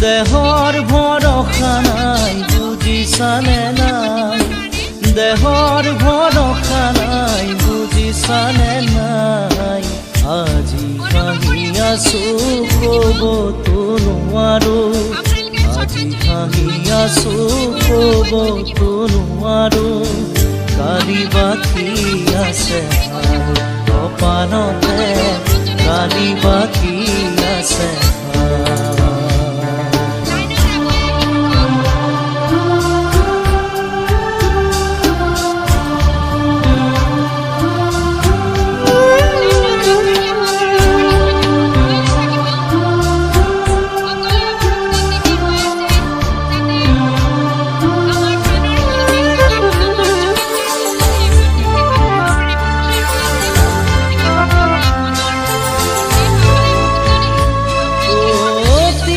দেহৰ ভৰসা নাই বুজিছানে নাই, দেহৰ ভৰসা নাই বুজিছানে নাই। আজি হাঁহি আছো ক'বতো নোৱাৰো, আজি হাঁহি আছো ক'বতো নোৱাৰো। কালি বাকী আছে কপালতে, কালি বাকী আছে